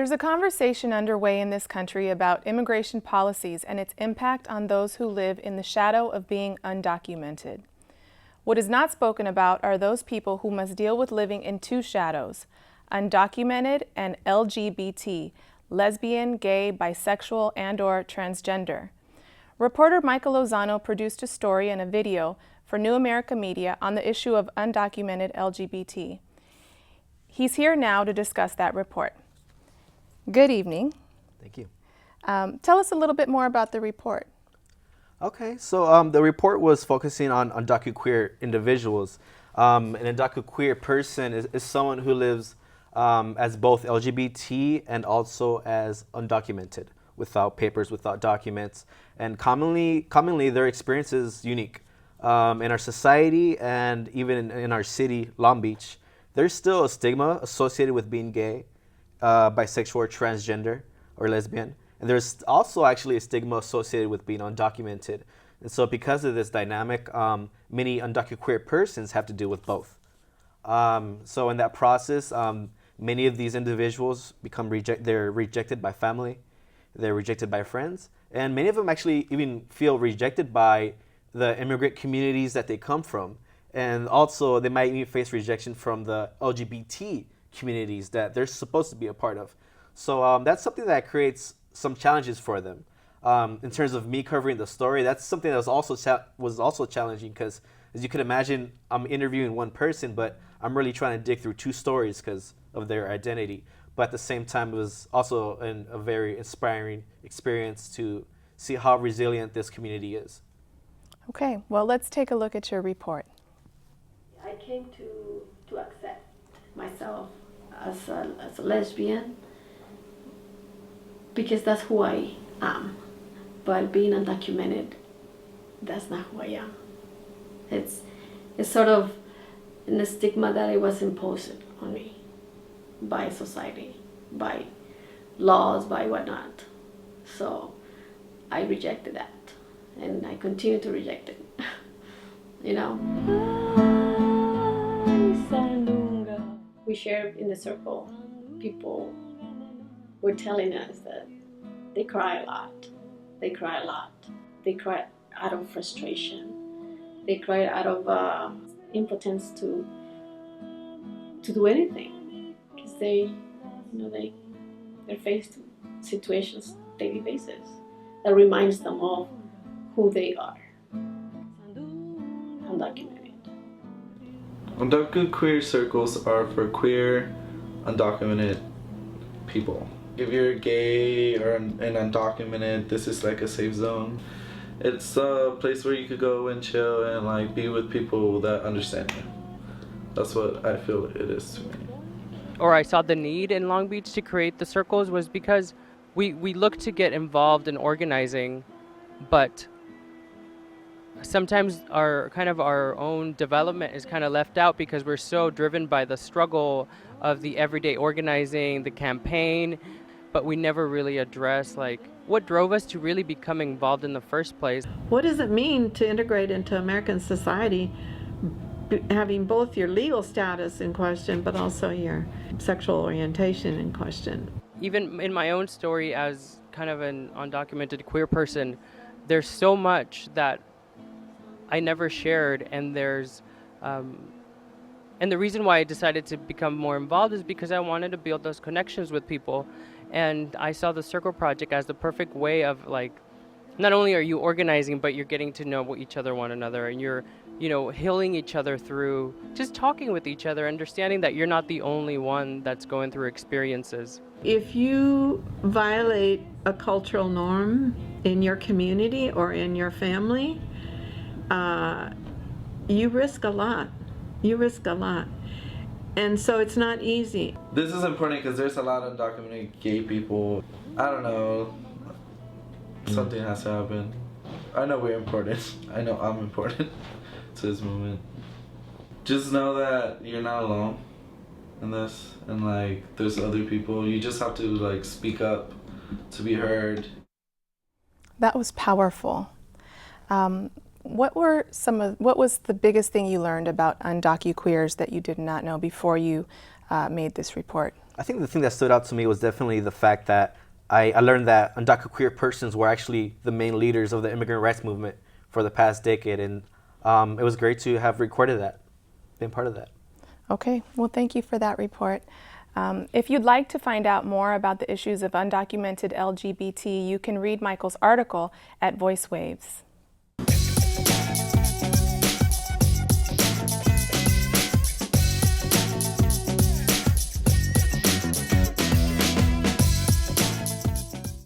There's a conversation underway in this country about immigration policies and its impact on those who live in the shadow of being undocumented. What is not spoken about are those people who must deal with living in two shadows, undocumented and LGBT, lesbian, gay, bisexual, and/or transgender. Reporter Michael Lozano produced a story and a video for New America Media on the issue of undocumented LGBT. He's here now to discuss that report. Good evening. Thank you. Tell us a little bit more about the report. Okay, so the report was focusing on UndocuQueer individuals. An UndocuQueer person is someone who lives as both LGBT and also as undocumented, without papers, without documents. And commonly their experience is unique. In our society and even in our city, Long Beach, there's still a stigma associated with being gay, bisexual, or transgender, or lesbian. And there's also actually a stigma associated with being undocumented. And so because of this dynamic, many UndocuQueer persons have to deal with both. So in that process, many of these individuals they're rejected by family, they're rejected by friends, and many of them actually even feel rejected by the immigrant communities that they come from. And also they might even face rejection from the LGBT communities that they're supposed to be a part of. So that's something that creates some challenges for them. In terms of me covering the story, that's something that was also challenging because, as you can imagine, I'm interviewing one person, but I'm really trying to dig through two stories because of their identity. But at the same time, it was also a very inspiring experience to see how resilient this community is. Okay, well, let's take a look at your report. I came to accept myself as a lesbian because that's who I am. But being undocumented, that's not who I am. It's sort of a stigma that it was imposed on me by society, by laws, by whatnot. So I rejected that, and I continue to reject it. You know? We shared in the circle, people were telling us that they cry a lot. They cry a lot. They cry out of frustration. They cry out of impotence to do anything because they're faced with situations daily basis that reminds them of who they are. Undocumented. UndocuQueer circles are for queer, undocumented people. If you're gay or an undocumented, this is like a safe zone. It's a place where you could go and chill and like be with people that understand you. That's what I feel it is to me. Or I saw the need in Long Beach to create the circles was because we look to get involved in organizing, but sometimes our own development is kind of left out because we're so driven by the struggle of the everyday organizing, the campaign, but we never really address like what drove us to really become involved in the first place. What does it mean to integrate into American society, having both your legal status in question, but also your sexual orientation in question? Even in my own story as kind of an undocumented queer person, there's so much that I never shared, and and the reason why I decided to become more involved is because I wanted to build those connections with people. And I saw the Circle Project as the perfect way of like, not only are you organizing, but you're getting to know one another, and you're, healing each other through just talking with each other, understanding that you're not the only one that's going through experiences. If you violate a cultural norm in your community or in your family, you risk a lot. And so it's not easy. This is important because there's a lot of undocumented gay people. I don't know. Something has to happen. I know we're important. I know I'm important to this movement. Just know that you're not alone in this, and like there's other people. You just have to like speak up to be heard. That was powerful. What was the biggest thing you learned about UndocuQueers that you did not know before you made this report? I think the thing that stood out to me was definitely the fact that I learned that UndocuQueer persons were actually the main leaders of the immigrant rights movement for the past decade, and it was great to have recorded that, been part of that. Okay, well, thank you for that report. If you'd like to find out more about the issues of undocumented LGBT, you can read Michael's article at Voicewaves.